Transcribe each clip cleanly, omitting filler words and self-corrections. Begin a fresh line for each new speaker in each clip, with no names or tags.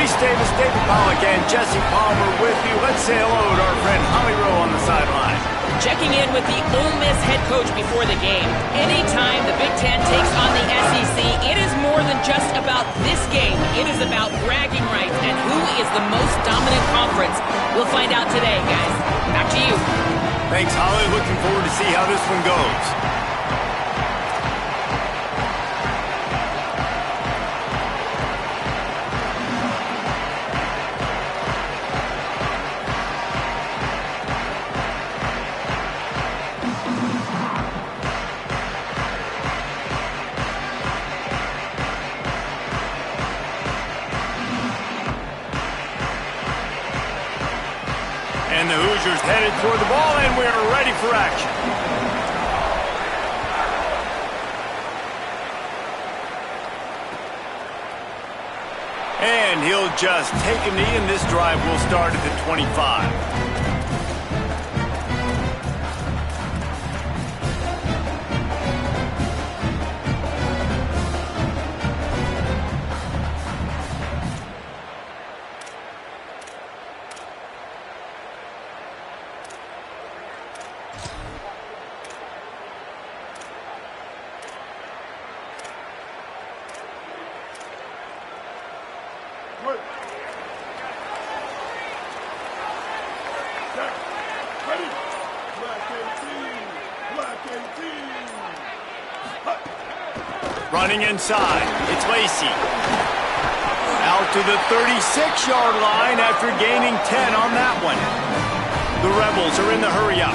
Reese Davis, David Pollack, and Jesse Palmer with you. Let's say hello to our friend Holly Rowe on the sideline.
Checking in with the Ole Miss head coach before the game. Anytime the Big Ten takes on the SEC, it is more than just about this game. It is about bragging rights and who is the most dominant conference. We'll find out today, guys. Back to you.
Thanks, Holly. Looking forward to see how this one goes. And the Hoosiers headed toward the ball, and we're ready for action. And he'll just take a knee, and this drive will start at the 25. Running inside, it's Lacey. Out to the 36-yard line after gaining 10 on that one. The Rebels are in the hurry-up.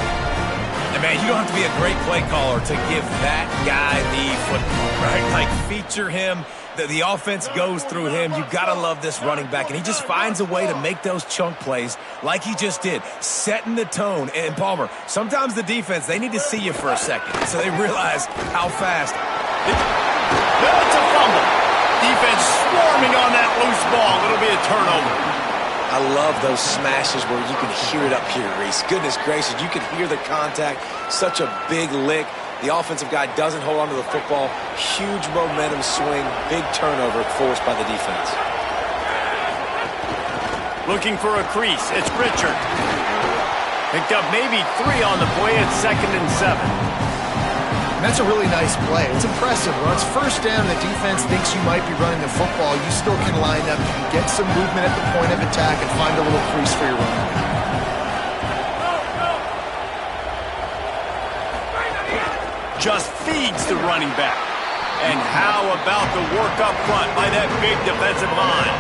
And man, you don't have to be a great play caller to give that guy the football, right? Like, feature him. The offense goes through him. You got to love this running back. And he just finds a way to make those chunk plays like he just did, setting the tone. And Palmer, sometimes the defense, they need to see you for a second so they realize how fast.
It's a fumble. Defense swarming on that loose ball. It'll be a turnover.
I love those smashes where you can hear it up here, Reese. Goodness gracious, you can hear the contact. Such a big lick. The offensive guy doesn't hold on to the football. Huge momentum swing. Big turnover forced by the defense.
Looking for a crease. It's Richard. Picked up maybe 3 on the play at 2nd and 7.
That's a really nice play. It's impressive. When it's first down, the defense thinks you might be running the football. You still can line up. You can get some movement at the point of attack and find a little crease for your running back.
Just feeds the running back. And how about the work up front by that big defensive line?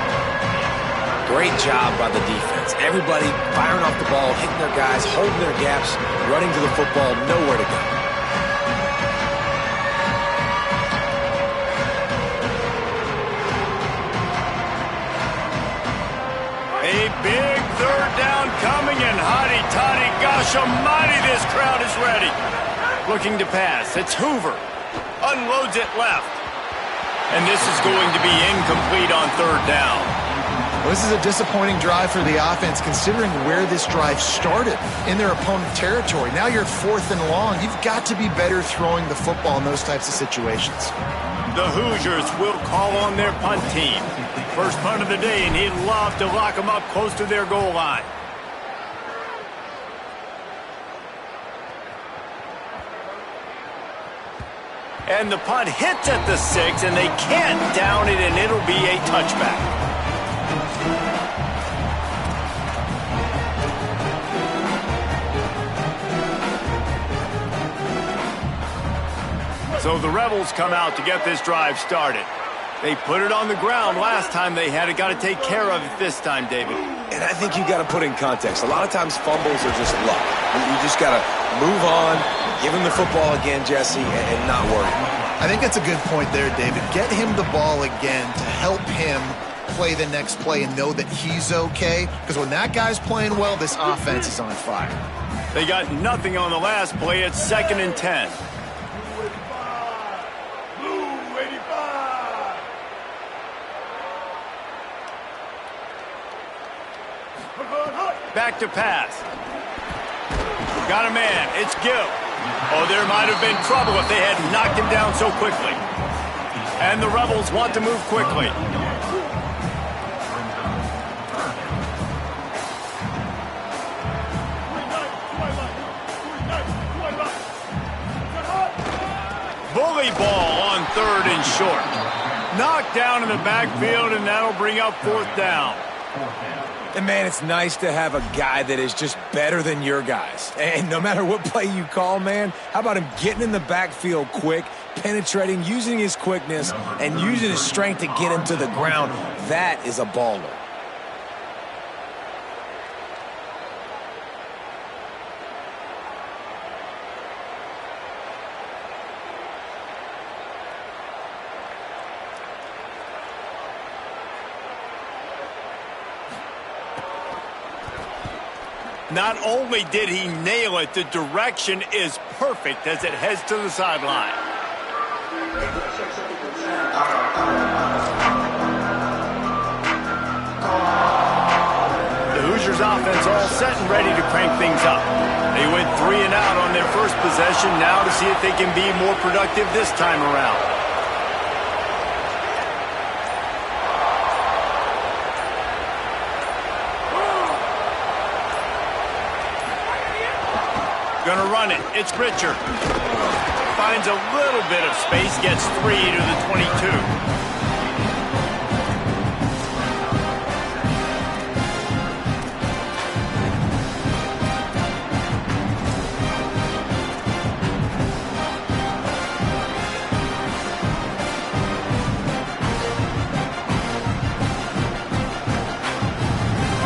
Great job by the defense. Everybody firing off the ball, hitting their guys, holding their gaps, running to the football, nowhere to go.
A big 3rd down coming, and hotty-toddy, gosh almighty, this crowd is ready. Looking to pass, it's Hoover. Unloads it left. And this is going to be incomplete on 3rd down.
Well, this is a disappointing drive for the offense, considering where this drive started, in their opponent's territory. Now you're 4th and long. You've got to be better throwing the football in those types of situations.
The Hoosiers will call on their punt team. First punt of the day, and he'd love to lock them up close to their goal line. And the punt hits at the 6, and they can't down it, and it'll be a touchback. So the Rebels come out to get this drive started. They put it on the ground last time they had it. Got to take care of it this time, David.
And I think you got to put in context. A lot of times fumbles are just luck. You just got to move on, give him the football again, Jesse, and not worry.
I think that's a good point there, David. Get him the ball again to help him play the next play and know that he's okay. Because when that guy's playing well, this offense is on fire.
They got nothing on the last play. It's 2nd and 10. Back to pass. Got a man. It's Gill. Oh, there might have been trouble if they had knocked him down so quickly. And the Rebels want to move quickly. early ball on 3rd and short. Knocked down in the backfield, and that'll bring up 4th down.
And, man, it's nice to have a guy that is just better than your guys. And no matter what play you call, man, how about him getting in the backfield quick, penetrating, using his quickness, and using his strength to get him to the ground? That is a baller.
Not only did he nail it, the direction is perfect as it heads to the sideline. The Hoosiers offense all set and ready to crank things up. They went 3 and out on their first possession, now to see if they can be more productive this time around. Gonna run it. It's Richard. Finds a little bit of space, gets 3 to the 22.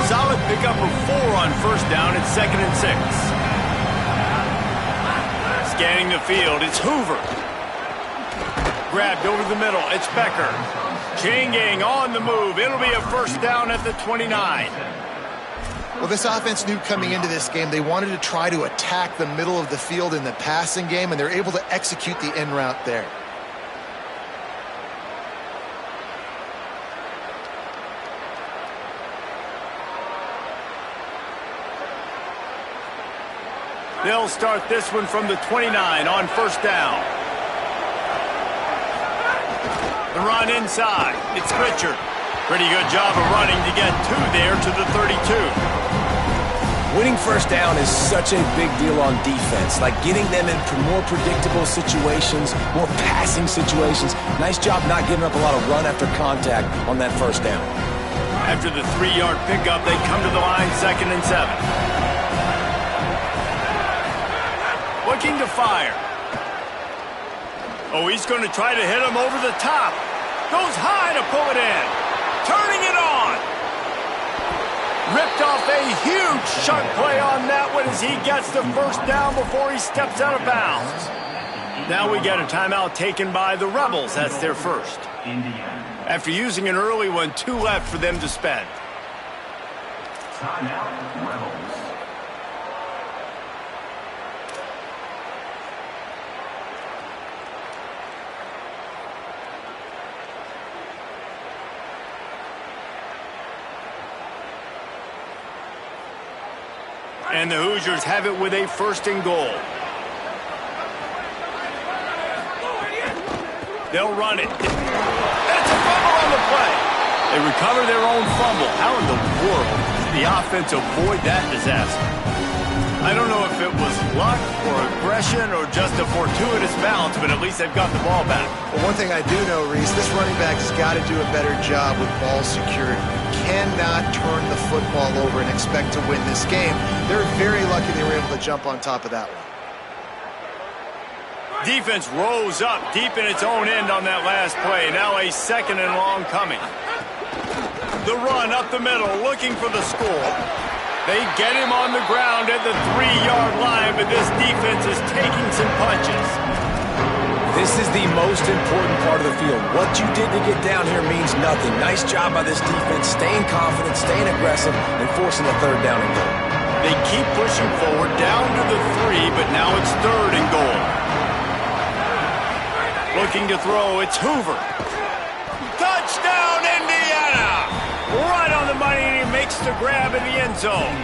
Solid pickup of 4 on 1st down. It's 2nd and 6. Scanning the field, it's Hoover. Grabbed over the middle, it's Becker. Chain gang on the move. It'll be a 1st down at the 29.
Well, this offense knew coming into this game they wanted to try to attack the middle of the field in the passing game, and they're able to execute the in route there.
They'll start this one from the 29 on 1st down. The run inside. It's Richard. Pretty good job of running to get 2 there to the 32.
Winning 1st down is such a big deal on defense, like getting them into more predictable situations, more passing situations. Nice job not giving up a lot of run after contact on that 1st down.
After the 3-yard pickup, they come to the line 2nd and 7. Looking to fire. Oh, he's going to try to hit him over the top. Goes high to pull it in. Turning it on. Ripped off a huge sharp play on that one as he gets the 1st down before he steps out of bounds. Now we get a timeout taken by the Rebels. That's their 1st. After using an early one, 2 left for them to spend.
Timeout, Rebels.
And the Hoosiers have it with a 1st and goal. They'll run it. That's a fumble on the play. They recover their own fumble. How in the world did the offense avoid that disaster? I don't know if it was luck or aggression or just a fortuitous bounce, but at least they've got the ball back.
Well, one thing I do know, Reese, this running back has got to do a better job with ball security. Cannot turn the football over and expect to win this game. They're very lucky they were able to jump on top of that one.
Defense rose up deep in its own end on that last play. Now a 2nd and long coming. The run up the middle, looking for the score. They get him on the ground at the 3-yard line, but this defense is taking some punches.
This is the most important part of the field. What you did to get down here means nothing. Nice job by this defense, staying confident, staying aggressive, and forcing the 3rd down and goal.
They keep pushing forward down to the 3, but now it's 3rd and goal. Looking to throw, it's Hoover. Touchdown, Indiana! Right on the money, and he makes the grab in the end zone.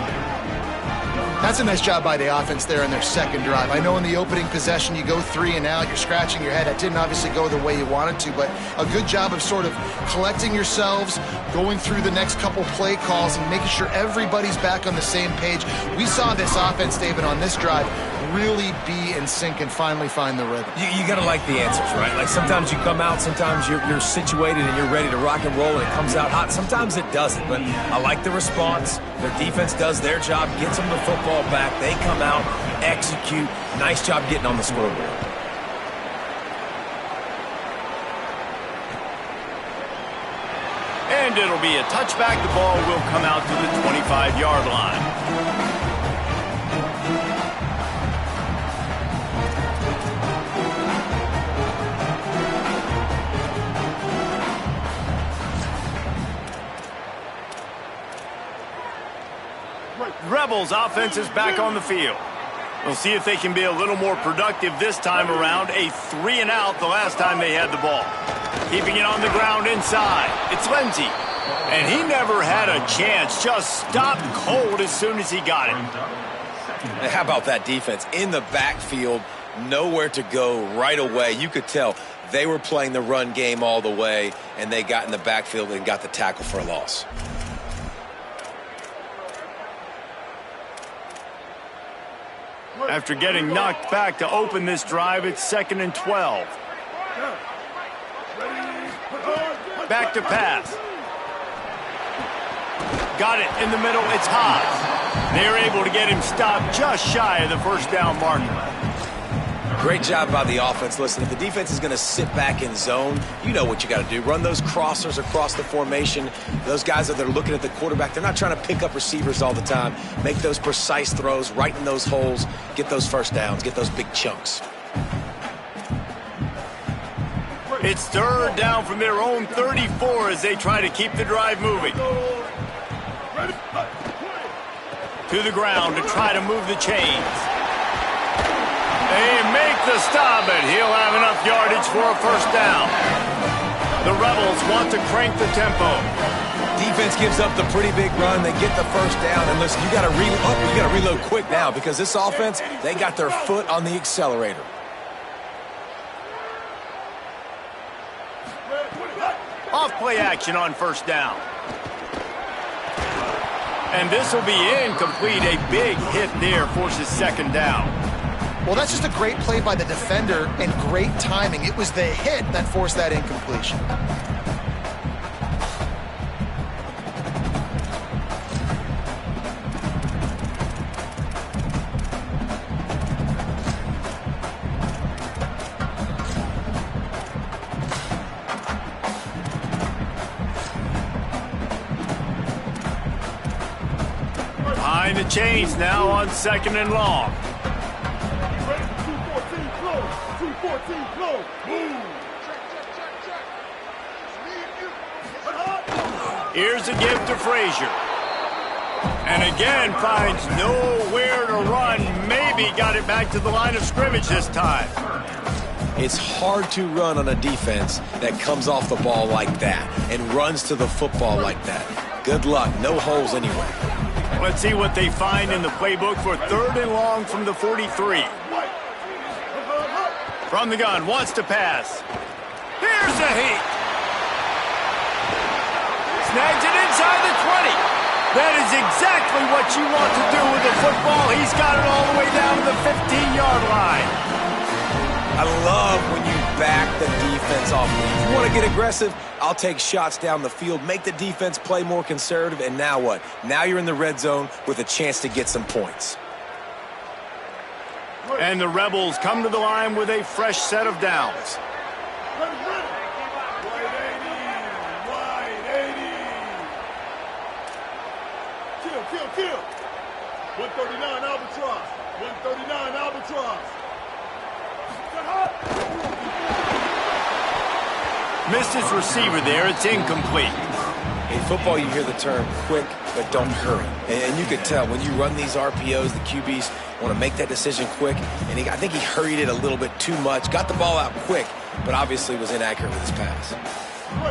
That's a nice job by the offense there in their second drive. I know in the opening possession you go 3 and out, you're scratching your head. That didn't obviously go the way you wanted to, but a good job of sort of collecting yourselves, going through the next couple play calls and making sure everybody's back on the same page. We saw this offense, David, on this drive really be in sync and finally find the rhythm.
You got to like the answers, right? Like sometimes you come out, sometimes you're situated and you're ready to rock and roll and it comes out hot. Sometimes it doesn't, but I like the response. Their defense does their job, gets them the football back. They come out, execute. Nice job getting on the scoreboard.
And it'll be a touchback. The ball will come out to the 25-yard line. Rebels offense is back on the field. We'll see if they can be a little more productive this time around. A 3 and out the last time they had the ball. Keeping it on the ground inside. It's Lindsey. And he never had a chance. Just stopped cold as soon as he got it.
And how about that defense? In the backfield, nowhere to go right away. You could tell they were playing the run game all the way, and they got in the backfield and got the tackle for a loss.
After getting knocked back to open this drive, it's 2nd and 12. Back to pass. Got it in the middle. It's Haas. They're able to get him stopped just shy of the first down marker.
Great job by the offense. Listen, if the defense is going to sit back in zone, you know what you got to do. Run those crossers across the formation. Those guys that are looking at the quarterback, they're not trying to pick up receivers all the time. Make those precise throws right in those holes. Get those first downs. Get those big chunks.
It's 3rd down from their own 34 as they try to keep the drive moving. To the ground to try to move the chains. They make the stop, and he'll have enough yardage for a first down. The Rebels want to crank the tempo.
Defense gives up the pretty big run. They get the first down, and listen, you got to reload quick now because this offense, they got their foot on the accelerator.
Off play action on first down. And this will be incomplete. A big hit there forces 2nd down.
Well, that's just a great play by the defender and great timing. It was the hit that forced that incompletion.
Behind the chains now on 2nd and long. Here's a give to Frazier. And again finds nowhere to run. Maybe got it back to the line of scrimmage this time.
It's hard to run on a defense that comes off the ball like that and runs to the football like that. Good luck. No holes anywhere.
Let's see what they find in the playbook for 3rd and long from the 43. From the gun, wants to pass. Here's a heat. Snags it inside the 20. That is exactly what you want to do with the football. He's got it all the way down to the 15-yard line.
I love when you back the defense off. If you want to get aggressive, I'll take shots down the field, make the defense play more conservative, and now what? Now you're in the red zone with a chance to get some points.
And the Rebels come to the line with a fresh set of downs. Kill. 139 Albatross. 139 Albatross. Missed his receiver there. It's incomplete.
In football, you hear the term quick, but don't hurry. And you can tell when you run these RPOs, the QBs want to make that decision quick. And I think he hurried it a little bit too much. Got the ball out quick, but obviously was inaccurate with his pass.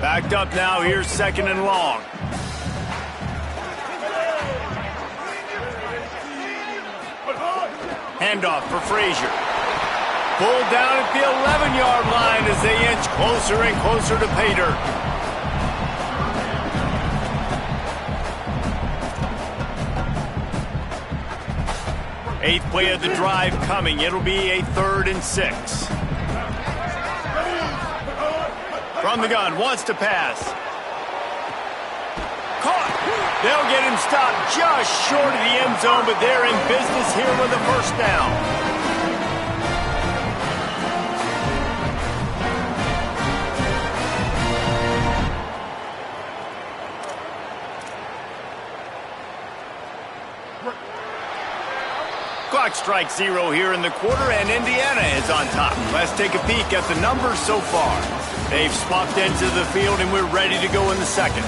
Backed up now. Here's 2nd and long. handoff for Frazier. Pulled down at the 11-yard line as they inch closer and closer to pay dirt. Eighth play of the drive coming. It'll be a 3rd and 6. From the gun, wants to pass. Caught. They'll get him stopped just short of the end zone, but they're in business here with a first down. Clock strikes 0 here in the quarter, and Indiana is on top. Let's take a peek at the numbers so far. They've swapped into the field, and we're ready to go in the second.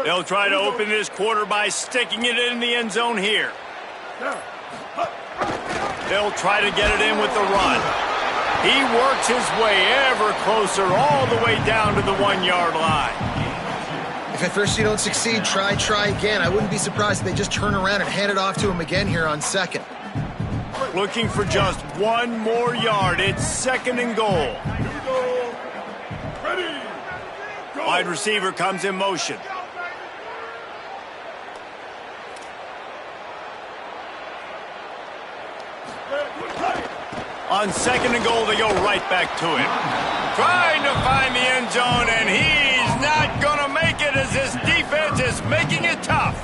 They'll try to open this quarter by sticking it in the end zone here. They'll try to get it in with the run. He works his way ever closer all the way down to the 1-yard line.
If at first you don't succeed, try again. I wouldn't be surprised if they just turn around and hand it off to him again here on second.
Looking for just 1 more yard. It's 2nd and goal. Wide receiver comes in motion. On 2nd and goal, they go right back to him. Trying to find the end zone, and he's not going to make it as this defense is making it tough.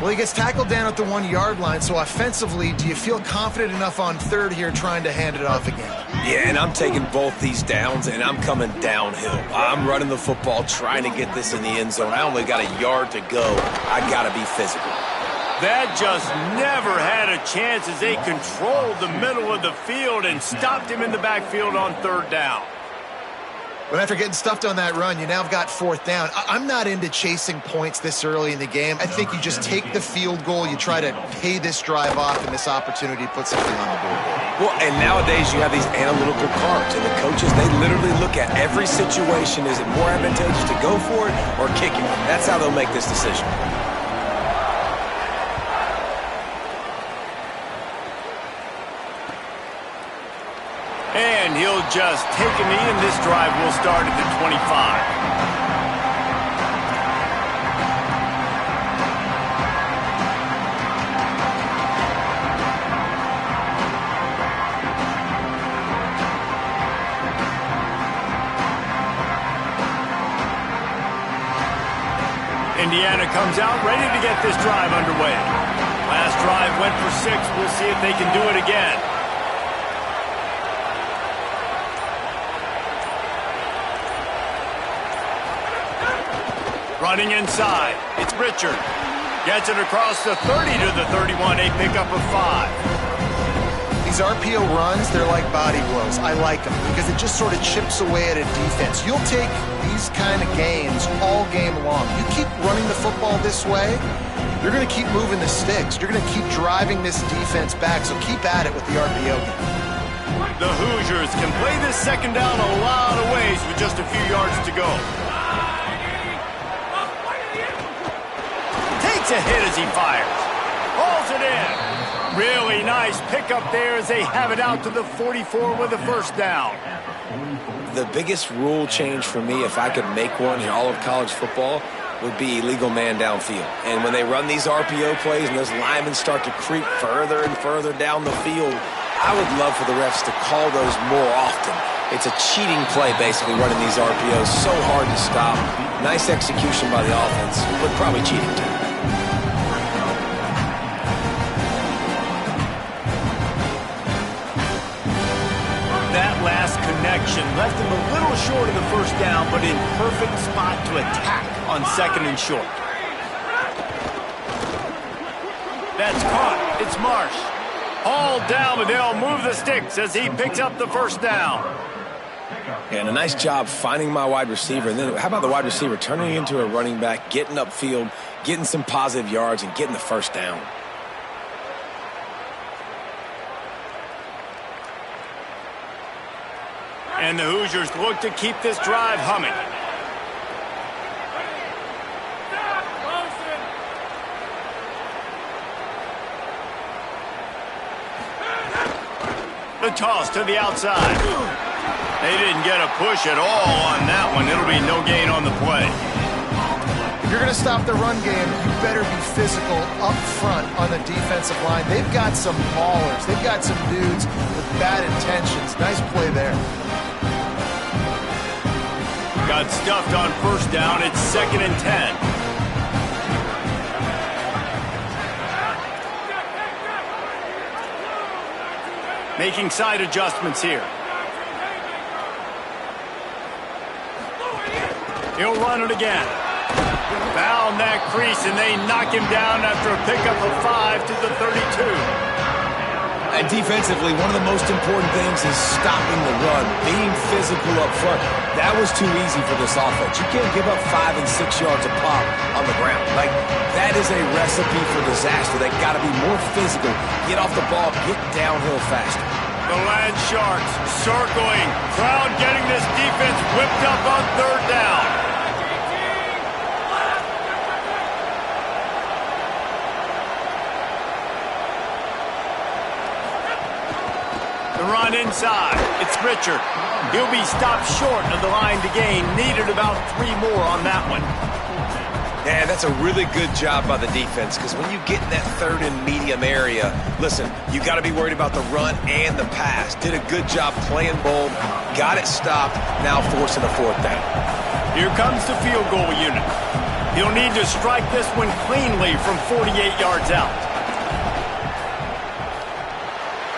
Well, he gets tackled down at the 1-yard line, so offensively, do you feel confident enough on 3rd here trying to hand it off again?
Yeah, and I'm taking both these downs, and I'm coming downhill. I'm running the football, trying to get this in the end zone. I only got a yard to go. I got to be physical.
That just never had a chance as they controlled the middle of the field and stopped him in the backfield on 3rd down.
But after getting stuffed on that run, you now have got 4th down. I'm not into chasing points this early in the game. I think you just take the field goal, you try to pay this drive off, and this opportunity to put something on the board.
Well, and nowadays you have these analytical cards, and the coaches, they literally look at every situation. Is it more advantageous to go for it or kick it? That's how they'll make this decision.
And he'll just take a knee, and this drive will start at the 25. Indiana comes out ready to get this drive underway. Last drive went for 6. We'll see if they can do it again. Running inside, it's Richard. Gets it across the 30 to the 31, a pickup of 5.
These RPO runs, they're like body blows. I like them because it just sort of chips away at a defense. You'll take these kind of games all game long. You keep running the football this way, you're going to keep moving the sticks. You're going to keep driving this defense back, so keep at it with the RPO game.
The Hoosiers can play this 2nd down a lot of ways with just a few yards to go. A hit as he fires. Hauls it in. Really nice pickup there as they have it out to the 44 with a 1st down.
The biggest rule change for me, if I could make one in all of college football, would be illegal man downfield. And when they run these RPO plays and those linemen start to creep further and further down the field, I would love for the refs to call those more often. It's a cheating play, basically, running these RPOs. So hard to stop. Nice execution by the offense, but probably cheating too.
That last connection left him a little short of the 1st down, but in perfect spot to attack on 2nd and short. That's caught. It's Marsh. All down, but they'll move the sticks as he picks up the 1st down.
And a nice job finding my wide receiver. And then how about the wide receiver turning into a running back, getting upfield, getting some positive yards, and getting the first down.
And the Hoosiers look to keep this drive humming. The toss to the outside. They didn't get a push at all on that one. It'll be no gain on the play.
If you're going to stop the run game, you better be physical up front on the defensive line. They've got some maulers. They've got some dudes with bad intentions. Nice play there.
Got stuffed on first down. It's 2nd and 10. Making side adjustments here. He'll run it again. Found that crease, and they knock him down after a pickup of 5 to the 32.
And defensively, one of the most important things is stopping the run, being physical up front. That was too easy for this offense. You can't give up 5 and 6 yards a pop on the ground. Like, that is a recipe for disaster. They got to be more physical, get off the ball, get downhill faster.
The Land Sharks circling. Crowd getting this defense whipped up on 3rd down. The run inside. It's Richard. He'll be stopped short of the line to gain. Needed about 3 more on that one.
Yeah, that's a really good job by the defense, because when you get in that 3rd and medium area, listen, you got to be worried about the run and the pass. Did a good job playing bold, got it stopped, now forcing a 4th down.
Here comes the field goal unit. He'll need to strike this one cleanly from 48 yards out.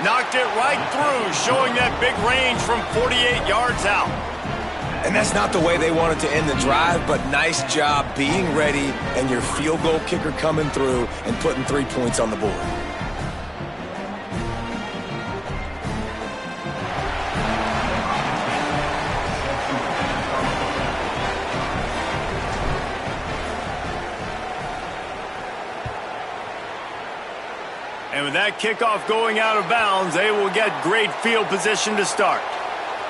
Knocked it right through, showing that big range from 48 yards out.
And that's not the way they wanted to end the drive, but nice job being ready and your field goal kicker coming through and putting 3 points on the board.
And with that kickoff going out of bounds, they will get great field position to start.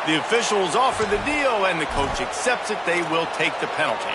The officials offer the deal, and the coach accepts it. They will take the penalty.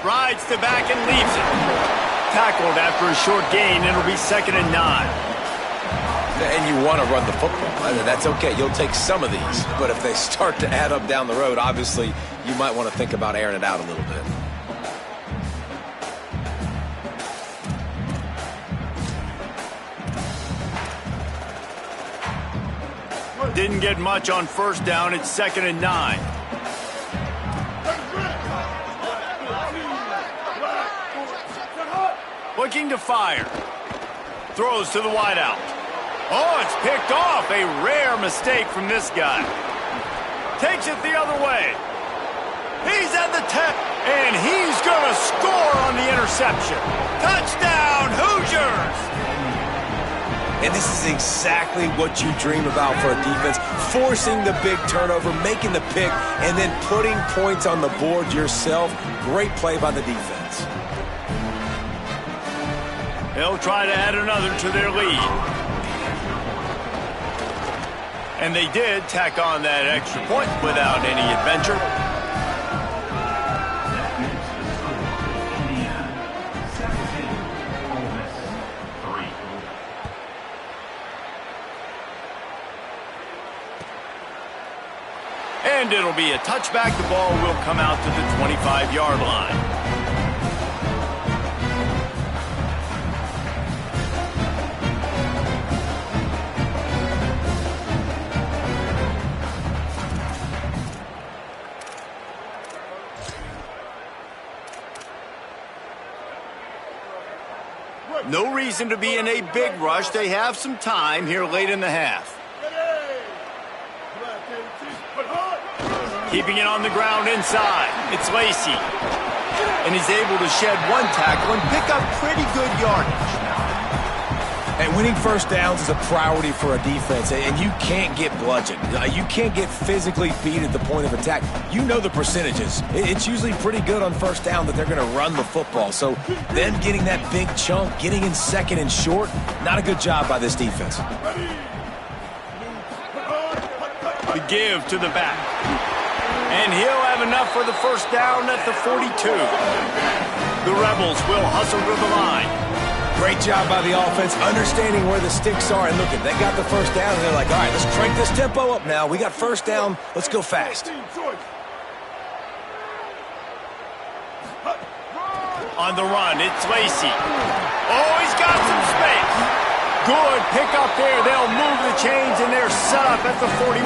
Rides to back and leaves it. Tackled after a short gain. It'll be 2nd and 9.
And you want to run the football. That's okay. You'll take some of these. But if they start to add up down the road, obviously you might want to think about airing it out a little bit.
Didn't get much on first down. It's 2nd and 9. Looking to fire. Throws to the wideout. Oh, it's picked off. A rare mistake from this guy. Takes it the other way. He's at the 10, and he's going to score on the interception. Touchdown, Hoosiers!
And this is exactly what you dream about for a defense. Forcing the big turnover, making the pick, and then putting points on the board yourself. Great play by the defense.
They'll try to add another to their lead. And they did tack on that extra point without any adventure. And it'll be a touchback. The ball will come out to the 25-yard line. reason to be in a big rush. They have some time here late in the half. Keeping it on the ground inside. It's Lacy. And he's able to shed one tackle and pick up pretty good yardage.
And winning first downs is a priority for a defense, and you can't get bludgeoned. You can't get physically beat at the point of attack. You know the percentages. It's usually pretty good on first down that they're going to run the football. So them getting that big chunk, getting in second and short, not a good job by this defense.
The give to the back. And he'll have enough for the first down at the 42. The Rebels will hustle to the line.
Great job by the offense, understanding where the sticks are. And look, they got the first down, and they're like, all right, let's crank this tempo up now. We got first down. Let's go fast.
On the run, it's Lacy. Oh, he's got some space. Good pick up there. They'll move the chains, and they're set up at the 41.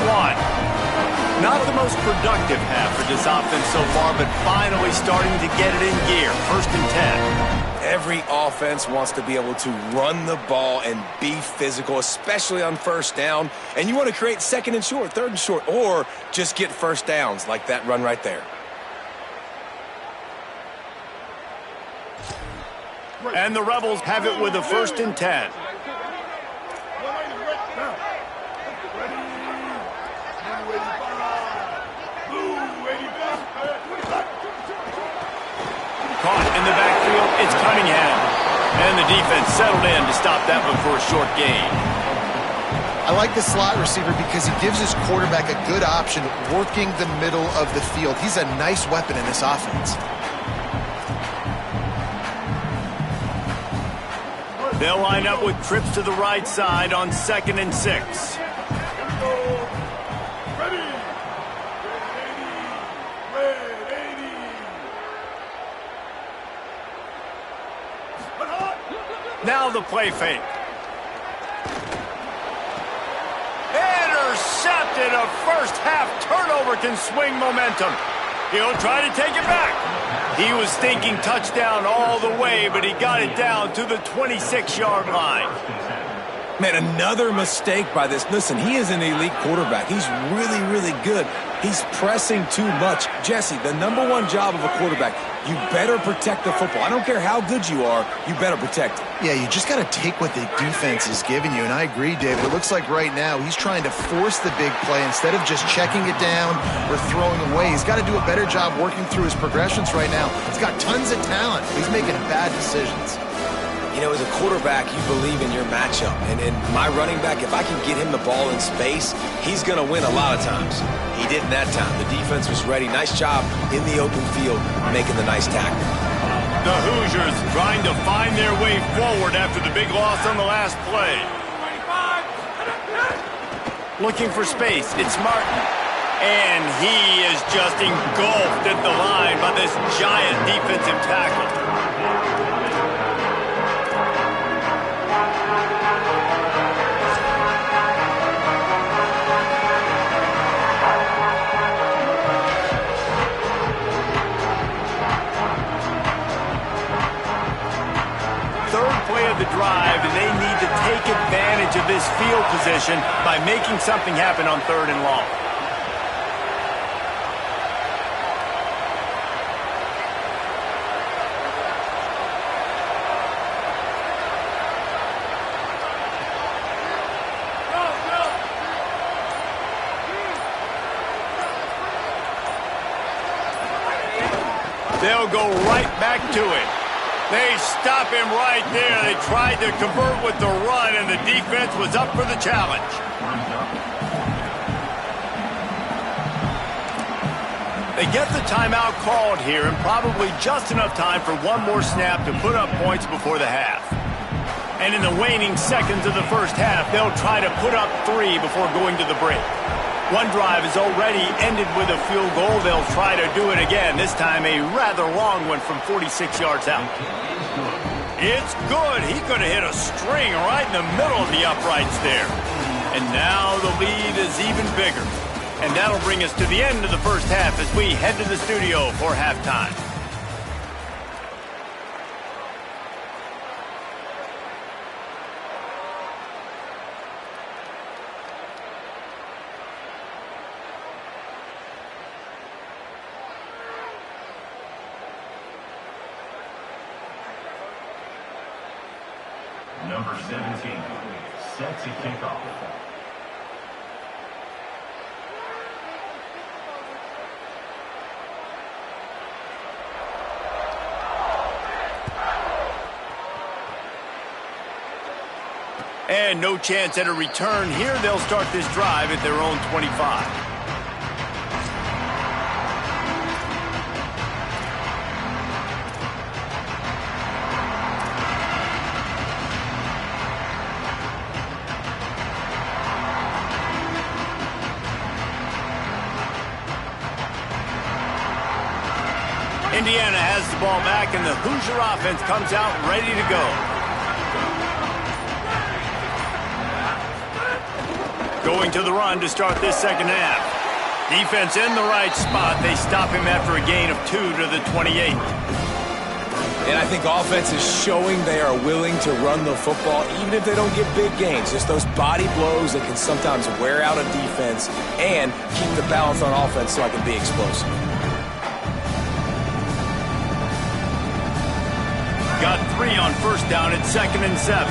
Not the most productive half for this offense so far, but finally starting to get it in gear. First and 10.
Every offense wants to be able to run the ball and be physical, especially on first down. And you want to create second and short, third and short, or just get first downs like that run right there.
And the Rebels have it with a first and 10. Caught in the backfield, it's Cunningham. And the defense settled in to stop that one for a short gain.
I like the slot receiver because he gives his quarterback a good option working the middle of the field. He's a nice weapon in this offense.
They'll line up with trips to the right side on 2nd and 6. Now the play fake. Intercepted. A first half turnover can swing momentum. He'll try to take it back. He was thinking touchdown all the way, but he got it down to the 26-yard line.
Man, another mistake by this. Listen, he is an elite quarterback. He's really, really good. He's pressing too much. Jesse, the #1 job of a quarterback, you better protect the football. I don't care how good you are, you better protect it.
Yeah, you just got to take what the defense is giving you, and I agree, David. It looks like right now he's trying to force the big play instead of just checking it down or throwing away. He's got to do a better job working through his progressions right now. He's got tons of talent. He's making bad decisions.
You know, as a quarterback, you believe in your matchup. And my running back, if I can get him the ball in space, he's going to win a lot of times. He didn't that time. The defense was ready. Nice job in the open field making the nice tackle.
The Hoosiers trying to find their way forward after the big loss on the last play. Looking for space. It's Martin. And he is just engulfed at the line by this giant defensive tackle. The drive, and they need to take advantage of this field position by making something happen on 3rd and long. They'll go right back to it. They stop him right there. They tried to convert with the run, and the defense was up for the challenge. They get the timeout called here, and probably just enough time for one more snap to put up points before the half. And in the waning seconds of the first half, they'll try to put up 3 before going to the break. One drive has already ended with a field goal. They'll try to do it again, this time a rather long one from 46 yards out. It's good. He could have hit a string right in the middle of the uprights there. And now the lead is even bigger. And that'll bring us to the end of the first half as we head to the studio for halftime.
Number 17, set to kick off.
And no chance at a return here. They'll start this drive at their own 25. Indiana has the ball back, and the Hoosier offense comes out ready to go. Going to the run to start this second half. Defense in the right spot. They stop him after a gain of 2 to the 28.
And I think offense is showing they are willing to run the football, even if they don't get big gains. Just those body blows that can sometimes wear out a defense and keep the balance on offense so I can be explosive.
Got 3 on first down at 2nd and 7.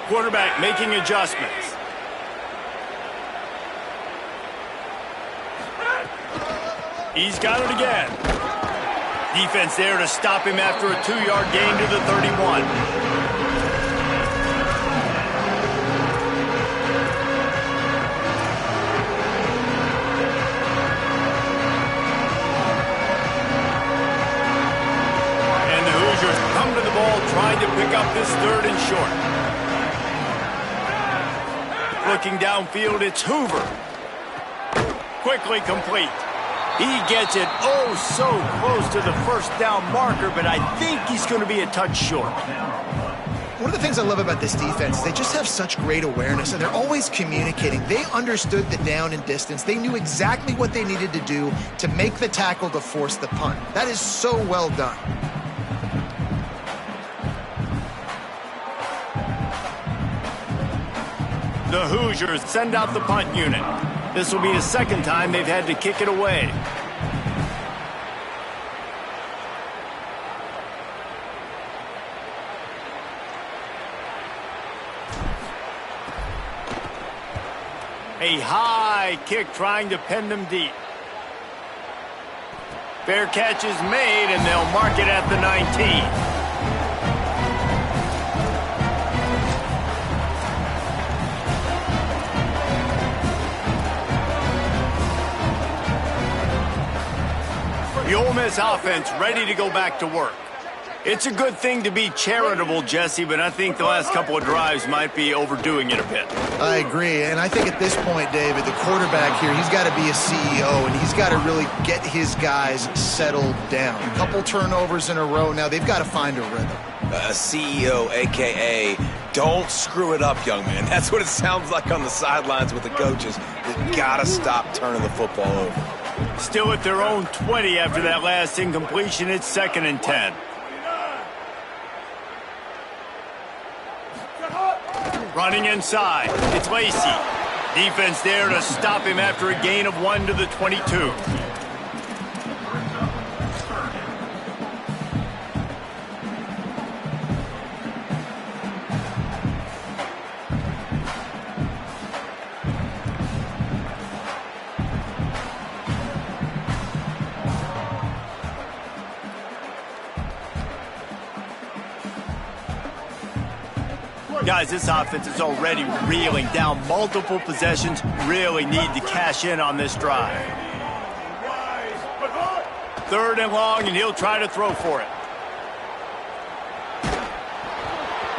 Quarterback making adjustments. He's got it again. Defense there to stop him after a 2-yard gain to the 31. And the Hoosiers come to the ball trying to pick up this 3rd and short. Looking downfield, it's Hoover. Quickly complete. He gets it oh so close to the first down marker, but I think he's going to be a touch short.
One of the things I love about this defense is they just have such great awareness, and they're always communicating. They understood the down and distance. They knew exactly what they needed to do to make the tackle to force the punt. That is so well done.
The Hoosiers send out the punt unit. This will be the 2nd time they've had to kick it away. A high kick trying to pen them deep. Fair catch is made, and they'll mark it at the 19. The Ole Miss offense ready to go back to work. It's a good thing to be charitable, Jesse, but I think the last couple of drives might be overdoing it a bit.
I agree, and I think at this point, David, the quarterback here, he's got to be a CEO, and he's got to really get his guys settled down. A couple turnovers in a row now. They've got to find a rhythm.
A CEO, a.k.a. don't screw it up, young man. That's what it sounds like on the sidelines with the coaches. They've got to stop turning the football over.
Still at their own 20 after that last incompletion. It's 2nd and 10. Running inside. It's Lacey. Defense there to stop him after a gain of 1 to the 22. Guys, this offense is already reeling down multiple possessions. Really need to cash in on this drive. 3rd and long, and he'll try to throw for it.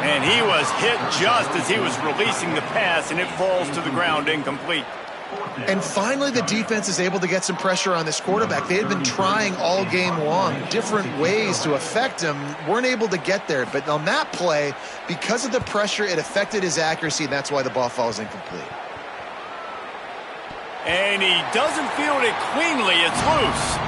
And he was hit just as he was releasing the pass, and it falls to the ground incomplete.
And finally, the defense is able to get some pressure on this quarterback. They had been trying all game long different ways to affect him, weren't able to get there. But on that play, because of the pressure, it affected his accuracy, and that's why the ball falls incomplete.
And he doesn't field it cleanly. It's loose.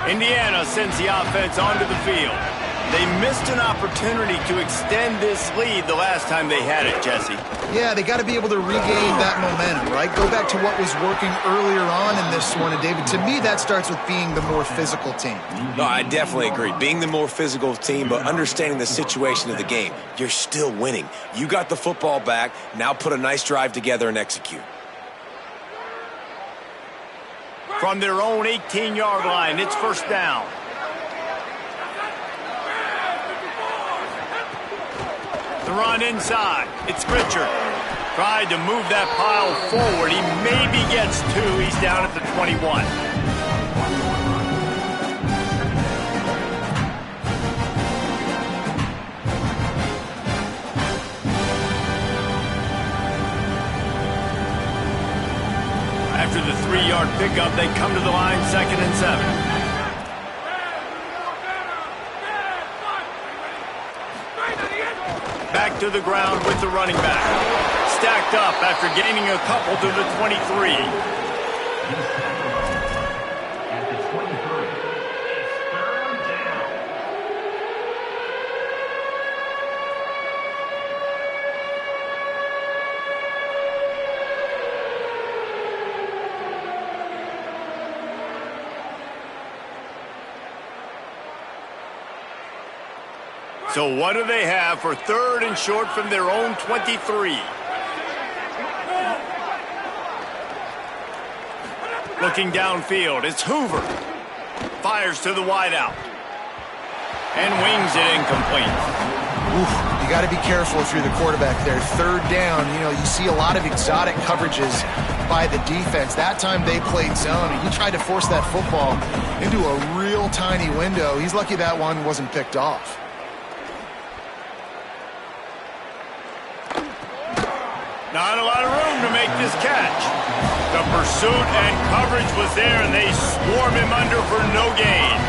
Indiana sends the offense onto the field. They missed an opportunity to extend this lead the last time they had it, Jesse.
Yeah, they got to be able to regain that momentum, right? Go back to what was working earlier on in this one. And, David, to me, that starts with being the more physical team.
No, I definitely agree. Being the more physical team, but understanding the situation of the game. You're still winning. You got the football back. Now put a nice drive together and execute.
From their own 18-yard line, it's first down. The run inside. It's Richard. Tried to move that pile forward. He maybe gets 2. He's down at the 21. After the 3-yard pickup, they come to the line, 2nd and 7. Back to the ground with the running back. Stacked up after gaining a couple to the 23.
At the 23, it's 3rd down.
So what do they have for 3rd and short from their own 23? Looking downfield, it's Hoover. Fires to the wideout. And wings it incomplete.
Oof, you got to be careful if you're the quarterback there. 3rd down, you see a lot of exotic coverages by the defense. That time they played zone, and he tried to force that football into a real tiny window. He's lucky that one wasn't picked off.
Not a lot of room to make this catch. The pursuit and coverage was there, and they swarm him under for no gain.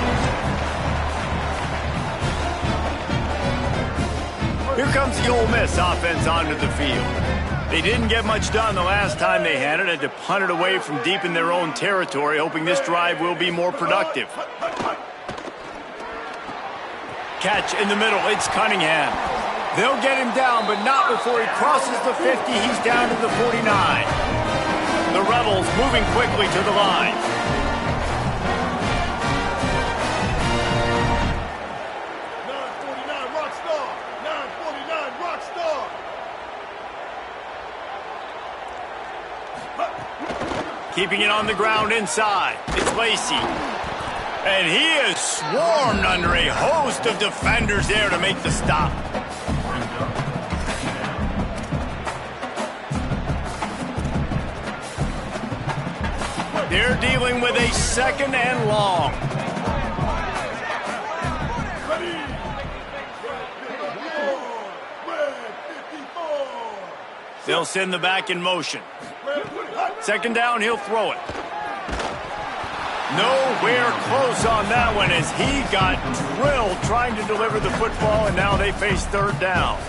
Here comes the Ole Miss offense onto the field. They didn't get much done the last time they had it. Had to punt it away from deep in their own territory, hoping this drive will be more productive. Catch in the middle. It's Cunningham. They'll get him down, but not before he crosses the 50. He's down to the 49. The Rebels moving quickly to the line. Keeping it on the ground inside. It's Lacey. And he is swarmed under a host of defenders there to make the stop. They're dealing with a 2nd and long. They'll send the back in motion. 2nd down, he'll throw it. Nowhere close on that one as he got drilled trying to deliver the football, and now they face 3rd down.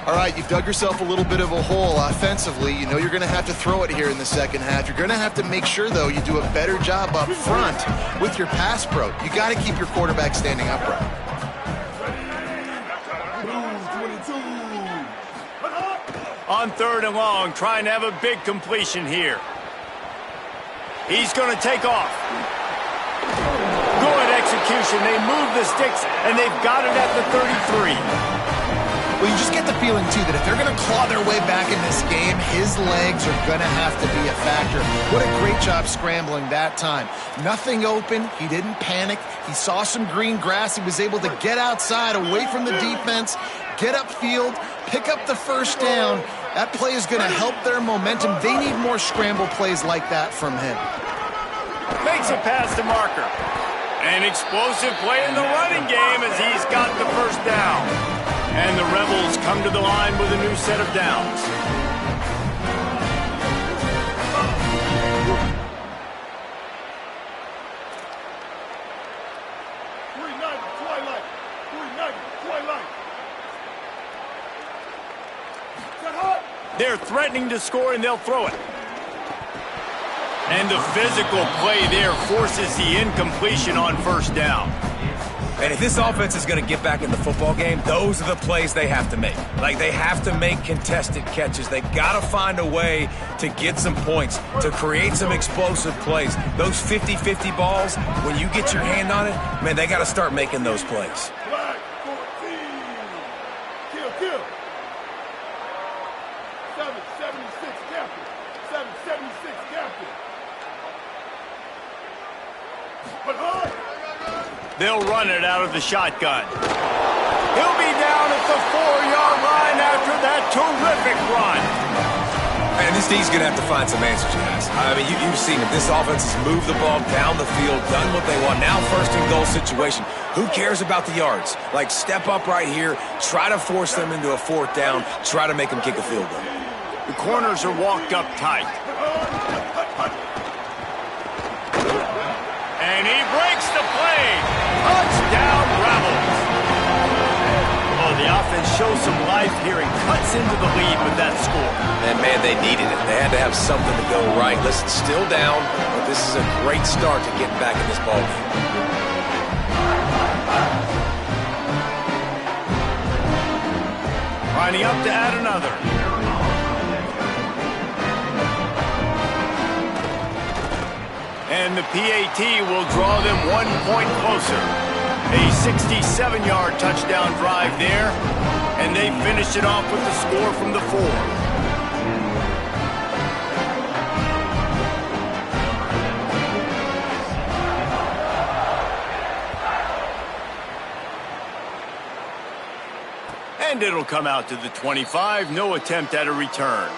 All right, you've dug yourself a little bit of a hole offensively. You know you're going to have to throw it here in the second half. You're going to have to make sure, though, you do a better job up front with your pass pro. You got to keep your quarterback standing upright.
On 3rd and long, trying to have a big completion here. He's going to take off. Good execution. They move the sticks, and they've got it at the 33.
Well, you just get the feeling, too, that if they're going to claw their way back in this game, his legs are going to have to be a factor. What a great job scrambling that time. Nothing open. He didn't panic. He saw some green grass. He was able to get outside, away from the defense, get upfield, pick up the 1st down. That play is going to help their momentum. They need more scramble plays like that from him.
Makes a pass to Marker. An explosive play in the running game as he's got the 1st down. And the Rebels come to the line with a new set of downs. They're threatening to score, and they'll throw it. And the physical play there forces the incompletion on 1st down.
And if this offense is going to get back in the football game, those are the plays they have to make. Like, they have to make contested catches. They've got to find a way to get some points, to create some explosive plays. Those 50-50 balls, when you get your hand on it, man, they got to start making those plays.
Black 14. Kill. 776 captain. 776 captain. But hard.
They'll run it out of the shotgun. He'll be down at the 4-yard line after that terrific run.
And this D's going to have to find some answers, guys. I mean, you've seen it. This offense has moved the ball down the field, done what they want. Now first and goal situation. Who cares about the yards? Like, step up right here, try to force them into a fourth down, try to make them kick a field goal.
The corners are walked up tight. And he breaks the play. Touchdown, Rebels. Oh, the offense shows some life here and cuts into the lead with that score.
And, man, they needed it. They had to have something to go right. Listen, still down, but this is a great start to getting back in this ballgame.
Lining up to add another. And the PAT will draw them 1 point closer. A 67-yard touchdown drive there, and they finish it off with the score from the 4. And it'll come out to the 25, no attempt at a return.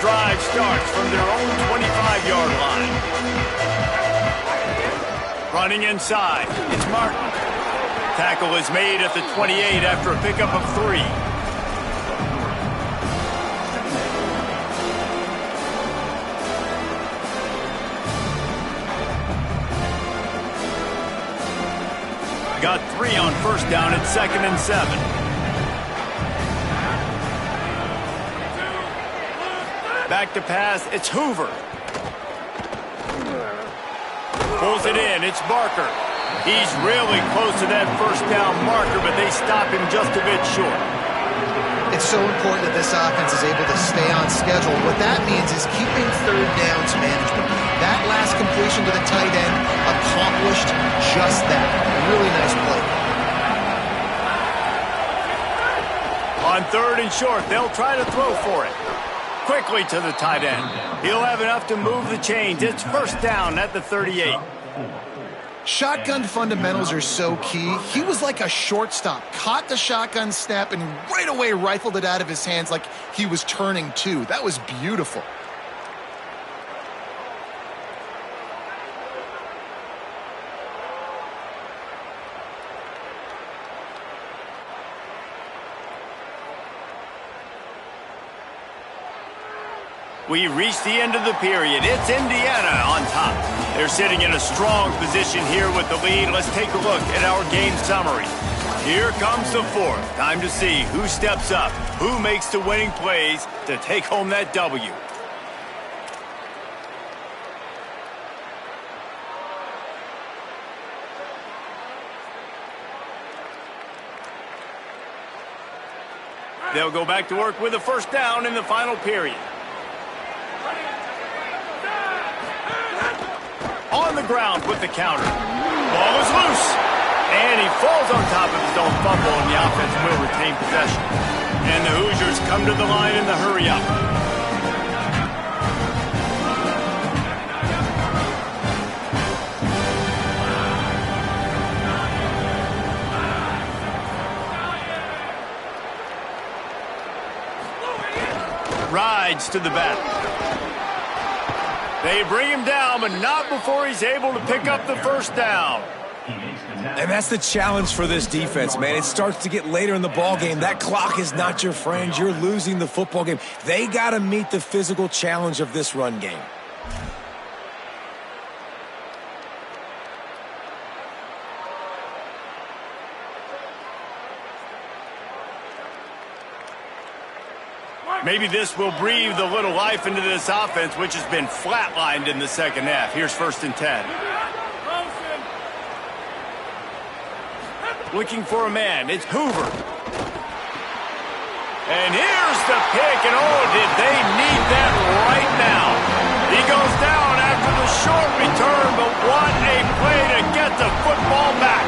Drive starts from their own 25-yard line. Running inside, it's Martin. Tackle is made at the 28 after a pickup of 3. Got 3 on first down at 2nd and 7. Back to pass, it's Hoover. Pulls it in, it's Barker. He's really close to that first down marker, but they stop him just a bit short.
It's so important that this offense is able to stay on schedule. What that means is keeping third downs management. That last completion to the tight end accomplished just that. A really nice play.
On 3rd and short, they'll try to throw for it. Quickly to the tight end. He'll have enough to move the chains. It's first down at the 38.
Shotgun fundamentals are so key. He was like a shortstop. Caught the shotgun snap and right away rifled it out of his hands like he was turning two. That was beautiful.
We reach the end of the period. It's Indiana on top. They're sitting in a strong position here with the lead. Let's take a look at our game summary. Here comes the 4th. Time to see who steps up, who makes the winning plays to take home that W. They'll go back to work with a first down in the final period. On the ground with the counter. Ball is loose. And he falls on top of his own fumble, and the offense will retain possession. And the Hoosiers come to the line in the hurry-up. Rides to the back. They bring him down, but not before he's able to pick up the first down.
And that's the challenge for this defense, man. It starts to get later in the ball game. That clock is not your friend. You're losing the football game. They got to meet the physical challenge of this run game.
Maybe this will breathe a little life into this offense, which has been flatlined in the second half. Here's 1st and 10. Looking for a man. It's Hoover. And here's the pick, and oh, did they need that right now. He goes down after the short return, but what a play to get the football back.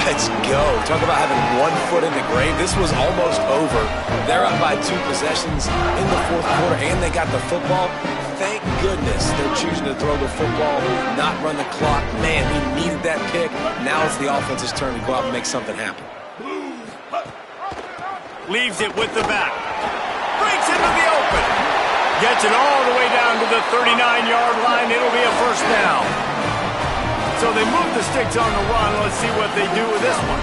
Let's go. Talk about having one foot in the grave. This was almost over. They're up by 2 possessions in the 4th quarter, and they got the football. Thank goodness they're choosing to throw the football, not run the clock. Man, we needed that pick. Now it's the offense's turn to go out and make something happen.
Leaves it with the back. Breaks into the open. Gets it all the way down to the 39-yard line. It'll be a 1st down. So they move the sticks on the run. Let's see what they do with this one.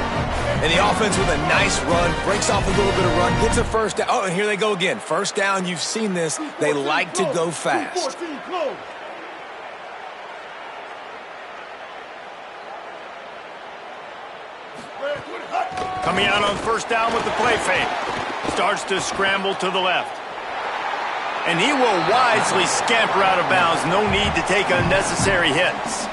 And the offense with a nice run, breaks off a little bit of run, gets a 1st down. Oh, and here they go again. 1st down, you've seen this. They like to go fast.
Coming out on 1st down with the play fake. Starts to scramble to the left. And he will wisely scamper out of bounds. No need to take unnecessary hits.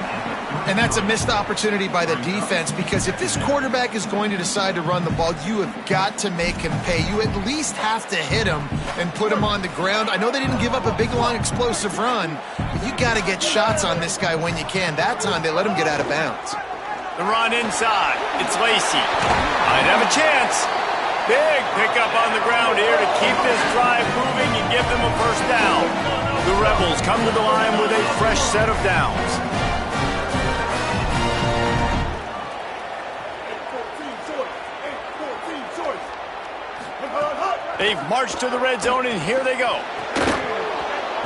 And that's a missed opportunity by the defense, because if this quarterback is going to decide to run the ball, you have got to make him pay. You at least have to hit him and put him on the ground. I know they didn't give up a big, long, explosive run, but you got to get shots on this guy when you can. That time they let him get out of bounds.
The run inside. It's Lacy. Might have a chance. Big pickup on the ground here to keep this drive moving and give them a 1st down. The Rebels come to the line with a fresh set of downs. They've marched to the red zone, and here they go.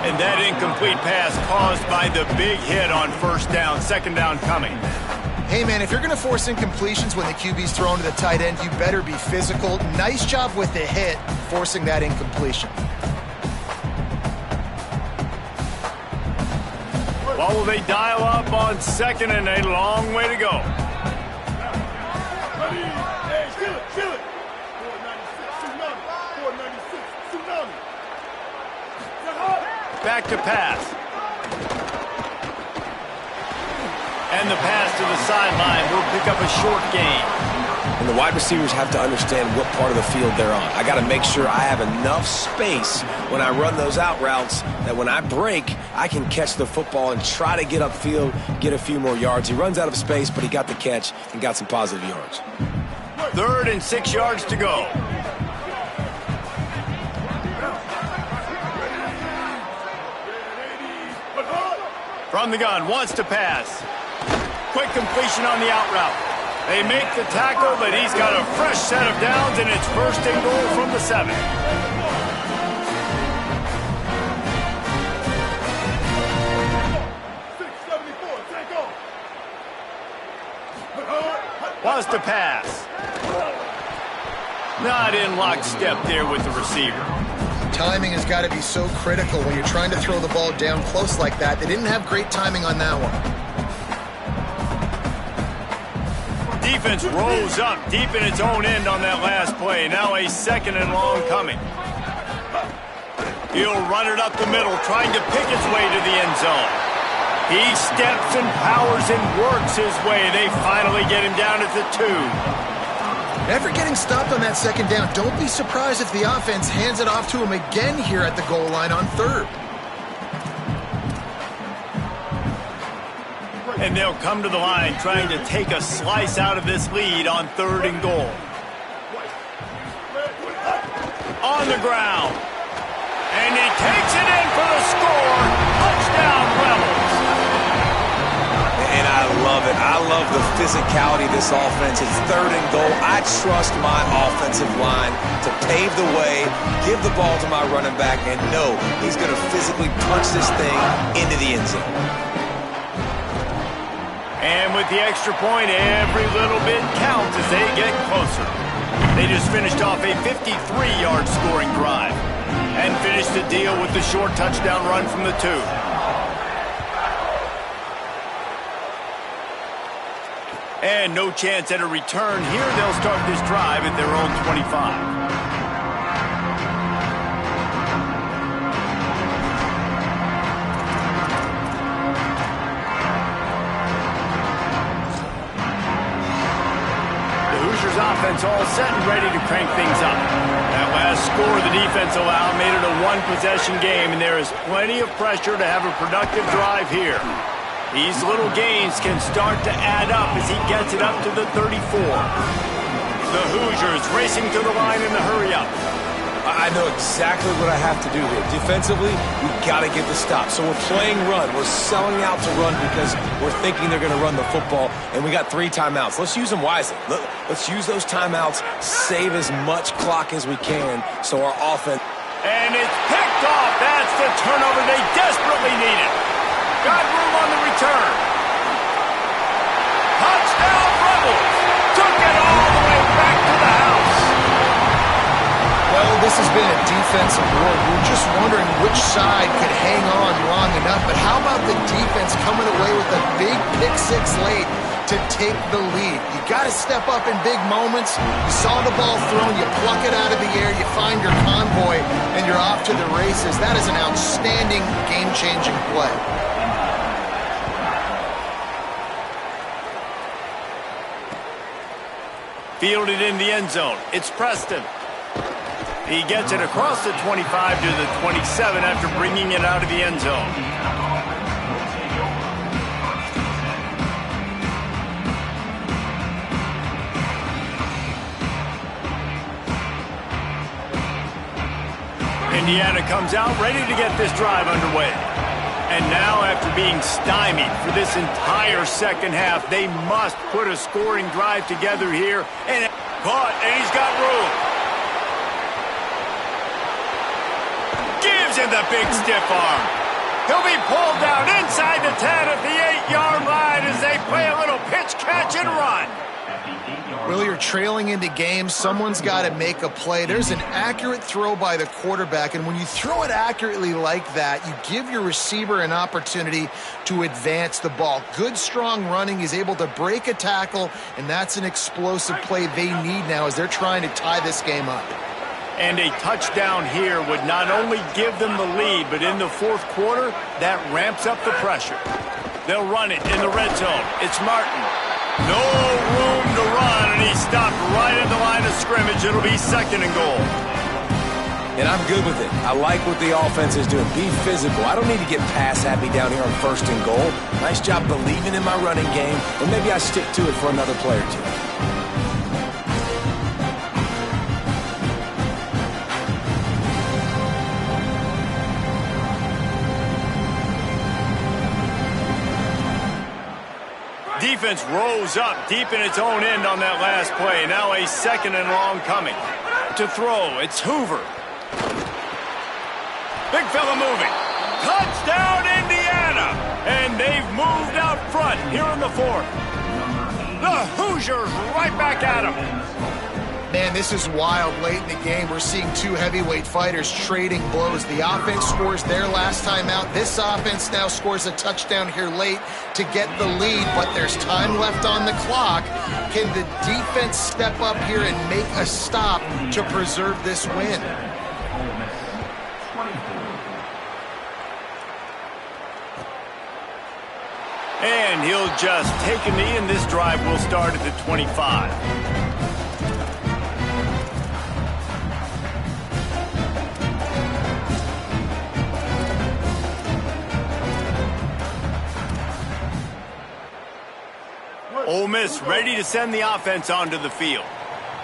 And that incomplete pass caused by the big hit on 1st down. 2nd down coming.
Hey, man, if you're going to force incompletions when the QB's thrown to the tight end, you better be physical. Nice job with the hit, forcing that incompletion.
Well, will they dial up on 2nd and a long way to go?
Hey, kill it, kill it. 496, tsunami.
Back to pass. And the pass to the sideline will pick up a short gain.
And the wide receivers have to understand what part of the field they're on. I got to make sure I have enough space when I run those out routes that when I break, I can catch the football and try to get upfield, get a few more yards. He runs out of space, but he got the catch and got some positive yards.
3rd and 6 yards to go. From the gun, wants to pass. Quick completion on the out route. They make the tackle, but he's got a fresh set of downs, and it's 1st and goal from the 7.
674, take off.
Wants to pass. Not in lockstep there with the receiver.
Timing has got to be so critical when you're trying to throw the ball down close like that. They didn't have great timing on that one.
Defense rose up deep in its own end on that last play. Now a 2nd and long coming. He'll run it up the middle, trying to pick its way to the end zone. He steps and powers and works his way. They finally get him down at the 2.
Never getting stopped on that 2nd down. Don't be surprised if the offense hands it off to him again here at the goal line on 3rd.
And they'll come to the line trying to take a slice out of this lead on 3rd and goal. On the ground. And he takes it in for the score. Touchdown, Rebels.
And I love it. I love the physicality of this offense. It's 3rd and goal. I trust my offensive line to pave the way, give the ball to my running back, and know he's going to physically punch this thing into the end zone.
And with the extra point, every little bit counts as they get closer. They just finished off a 53-yard scoring drive and finished the deal with the short touchdown run from the 2. And no chance at a return here. They'll start this drive at their own 25. Hoosiers offense all set and ready to crank things up. That last score the defense allowed made it a one-possession game, and there is plenty of pressure to have a productive drive here. These little gains can start to add up as he gets it up to the 34. The Hoosiers racing to the line in the hurry-up.
I know exactly what I have to do here. Defensively, we've got to get the stop. So we're playing run. We're selling out to run because we're thinking they're going to run the football, and we got 3 timeouts. Let's use them wisely. Let's use those timeouts, save as much clock as we can so our offense...
And it's picked off. That's the turnover they desperately needed. Got room on the return. Touchdown, Rebels. Took it all the way back to the house.
Well, this has been a defensive war. We're just wondering which side could hang on long enough. But how about the defense coming away with a big pick six late to take the lead? You got to step up in big moments. You saw the ball thrown, you pluck it out of the air, you find your convoy, and you're off to the races. That is an outstanding, game-changing play.
Fielded in the end zone. It's Preston. He gets it across the 25 to the 27 after bringing it out of the end zone. Indiana comes out ready to get this drive underway. And now, after being stymied for this entire second half, they must put a scoring drive together here. And caught, and he's got room. Gives him the big stiff arm. He'll be pulled down inside the 10 at the 8-yard line as they play a little pitch, catch, and run.
Well, you're trailing into games. Someone's got to make a play. There's an accurate throw by the quarterback, and when you throw it accurately like that, you give your receiver an opportunity to advance the ball. Good, strong running. He's able to break a tackle, and that's an explosive play they need now as they're trying to tie this game up.
And a touchdown here would not only give them the lead, but in the fourth quarter, that ramps up the pressure. They'll run it in the red zone. It's Martin. No room to run, and he stopped right at the line of scrimmage. It'll be 2nd and goal.
And I'm good with it. I like what the offense is doing. Be physical. I don't need to get pass happy down here on 1st and goal. Nice job believing in my running game, and maybe I stick to it for another play or two.
Defense rose up deep in its own end on that last play. Now a 2nd and long coming. To throw, it's Hoover. Big fella moving. Touchdown, Indiana! And they've moved out front here in the 4th. The Hoosiers right back at them.
Man, this is wild late in the game. We're seeing 2 heavyweight fighters trading blows. The offense scores their last time out. This offense now scores a touchdown here late to get the lead, but there's time left on the clock. Can the defense step up here and make a stop to preserve this win?
And he'll just take a knee, and this drive will start at the 25. Ole Miss ready to send the offense onto the field.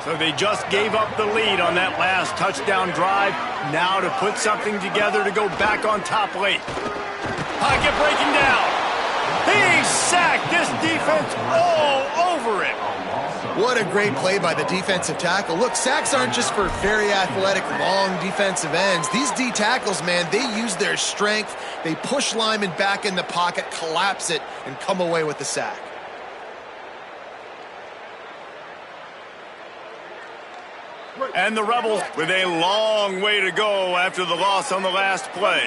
So they just gave up the lead on that last touchdown drive. Now to put something together to go back on top late. Pocket breaking down. He's sacked. This defense all over it.
What a great play by the defensive tackle. Look, sacks aren't just for very athletic, long defensive ends. These D tackles, man, they use their strength. They push linemen back in the pocket, collapse it, and come away with the sack.
And the Rebels with a long way to go after the loss on the last play.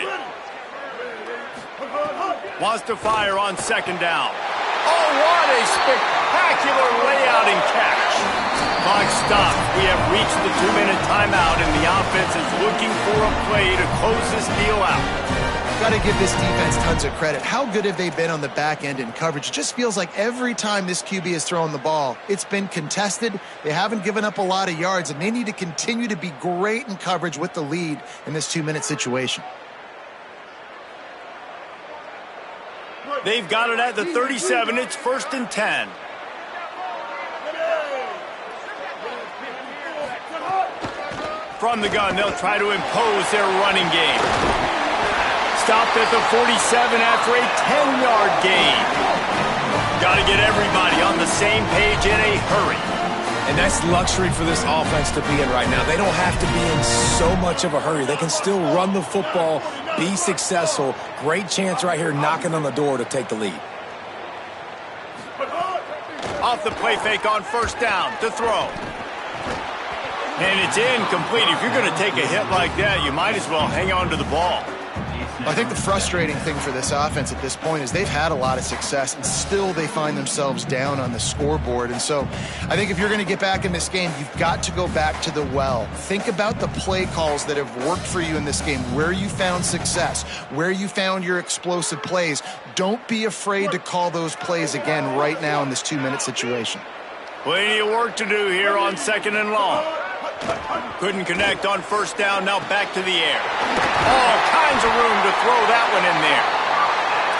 Wants to fire on 2nd down. Oh, what a spectacular layout and catch. Clock stopped. We have reached the 2-minute timeout, and the offense is looking for a play to close this deal out.
got to give this defense tons of credit. How good have they been on the back end in coverage? It just feels like every time this QB has thrown the ball, it's been contested. They haven't given up a lot of yards, and they need to continue to be great in coverage with the lead in this 2-minute situation.
They've got it at the 37. It's 1st and 10. From the gun, they'll try to impose their running game. Stopped at the 47 after a 10-yard gain. Got to get everybody on the same page in a hurry.
And that's luxury for this offense to be in right now. They don't have to be in so much of a hurry. They can still run the football, be successful. Great chance right here knocking on the door to take the lead.
Off the play fake on 1st down to throw. And it's incomplete. If you're going to take a hit like that, you might as well hang on to the ball.
I think the frustrating thing for this offense at this point is they've had a lot of success, and still they find themselves down on the scoreboard. And so I think if you're going to get back in this game, you've got to go back to the well. Think about the play calls that have worked for you in this game, where you found success, where you found your explosive plays. Don't be afraid to call those plays again right now in this 2-minute situation.
Plenty of work to do here on 2nd and long. Couldn't connect on 1st down, now back to the air. All kinds of room to throw that one in there.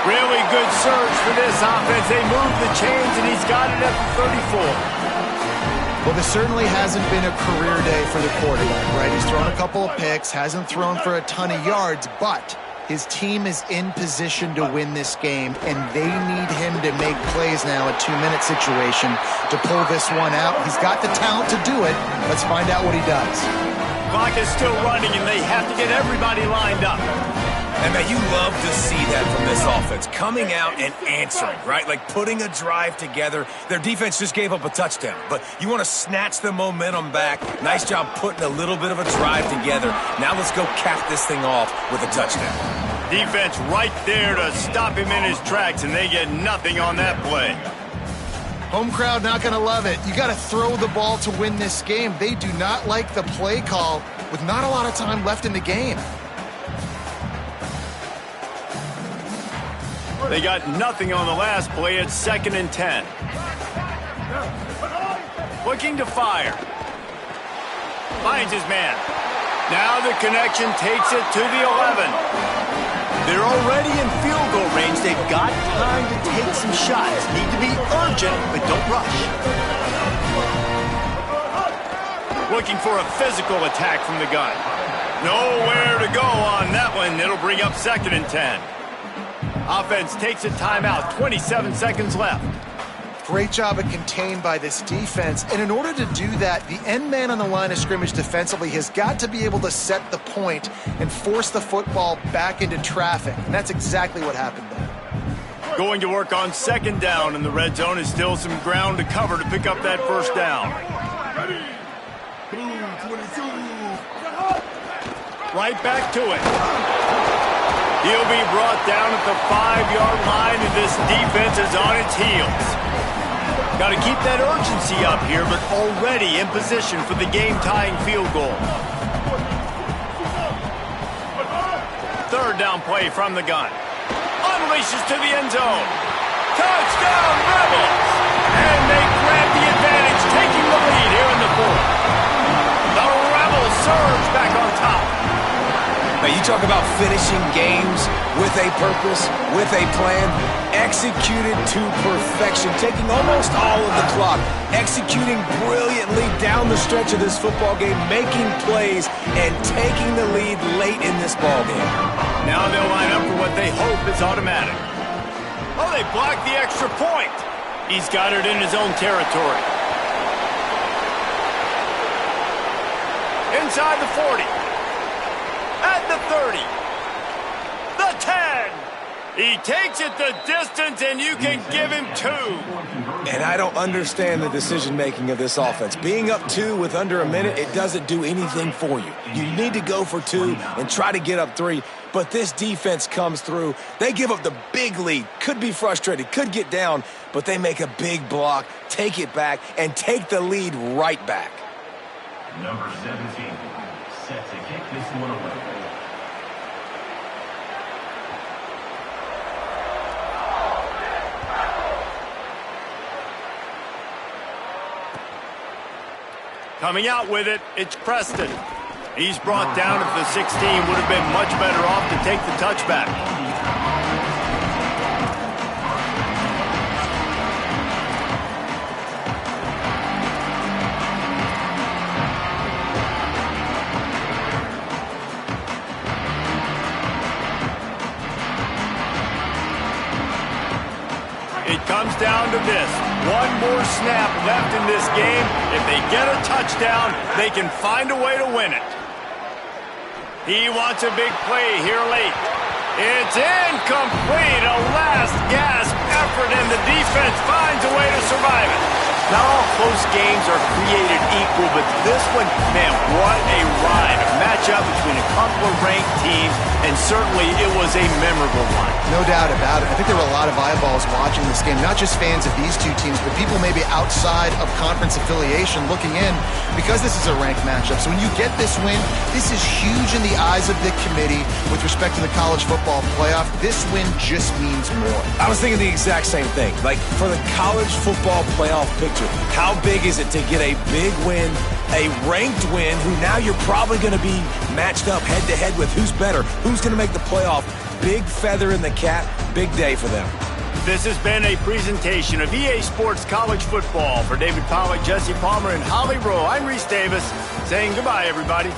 Really good surge for this offense. They move the chains, and he's got it at the 34.
Well, this certainly hasn't been a career day for the quarterback, right? He's thrown a couple of picks, hasn't thrown for a ton of yards, but his team is in position to win this game, and they need him to make plays now, a 2-minute situation, to pull this one out. He's got the talent to do it. Let's find out what he does.
Clock is still running, and they have to get everybody lined up.
And, man, you love to see that from this offense, coming out and answering, right? Like putting a drive together. Their defense just gave up a touchdown, but you want to snatch the momentum back. Nice job putting a little bit of a drive together. Now let's go cap this thing off with a touchdown.
Defense right there to stop him in his tracks, and they get nothing on that play.
Home crowd not going to love it. You got to throw the ball to win this game. They do not like the play call with not a lot of time left in the game.
They got nothing on the last play. It's 2nd and 10. Looking to fire. Finds his man. Now the connection takes it to the 11. They're already in field goal range. They've got time to take some shots. Need to be urgent, but don't rush. Looking for a physical attack from the gun. Nowhere to go on that one. It'll bring up 2nd and 10. Offense takes a timeout. 27 seconds left.
Great job of contained by this defense. And in order to do that, the end man on the line of scrimmage defensively has got to be able to set the point and force the football back into traffic. And that's exactly what happened there.
Going to work on 2nd down, and the red zone is still some ground to cover to pick up that 1st down. Right back to it. He'll be brought down at the 5-yard line, and this defense is on its heels. Got to keep that urgency up here, but already in position for the game-tying field goal. 3rd down play from the gun. Unleashes to the end zone. Touchdown, Rebels! And they grab the advantage, taking the lead here in the 4th. The Rebels surge back on top.
Now, you talk about finishing games with a purpose, with a plan, executed to perfection, taking almost all of the clock, executing brilliantly down the stretch of this football game, making plays, and taking the lead late in this ball game.
Now they'll line up for what they hope is automatic. Oh, they blocked the extra point. He's got it in his own territory. Inside the 40. At the 30. The 10. He takes it the distance, and you can give him 2.
And I don't understand the decision-making of this offense. Being up 2 with under a minute, it doesn't do anything for you. You need to go for 2 and try to get up 3. But this defense comes through. They give up the big lead. Could be frustrated, could get down, but they make a big block, take it back, and take the lead right back.
Number 17, set to kick this one away.
Coming out with it, it's Preston. He's brought down at the 16. Would have been much better off to take the touchback. It comes down to this. One more snap left in this game. If they get a touchdown, they can find a way to win it. He wants a big play here late. It's incomplete. A last gasp effort, and the defense finds a way to survive it. Not all close games are created equal, but this one, man, what a ride. A matchup between a couple of ranked teams, and certainly it was a memorable one.
No doubt about it. I think there were a lot of eyeballs watching this game, not just fans of these two teams, but people maybe outside of conference affiliation looking in because this is a ranked matchup. So when you get this win, this is huge in the eyes of the committee with respect to the college football playoff. This win just means more.
I was thinking the exact same thing. Like, for the college football playoff picture, how big is it to get a big win, a ranked win, who now you're probably going to be matched up head-to-head with who's better, who's going to make the playoff. Big feather in the cap, big day for them.
This has been a presentation of EA Sports College Football. For David Pollack, Jesse Palmer, and Holly Rowe, I'm Reese Davis saying goodbye, everybody.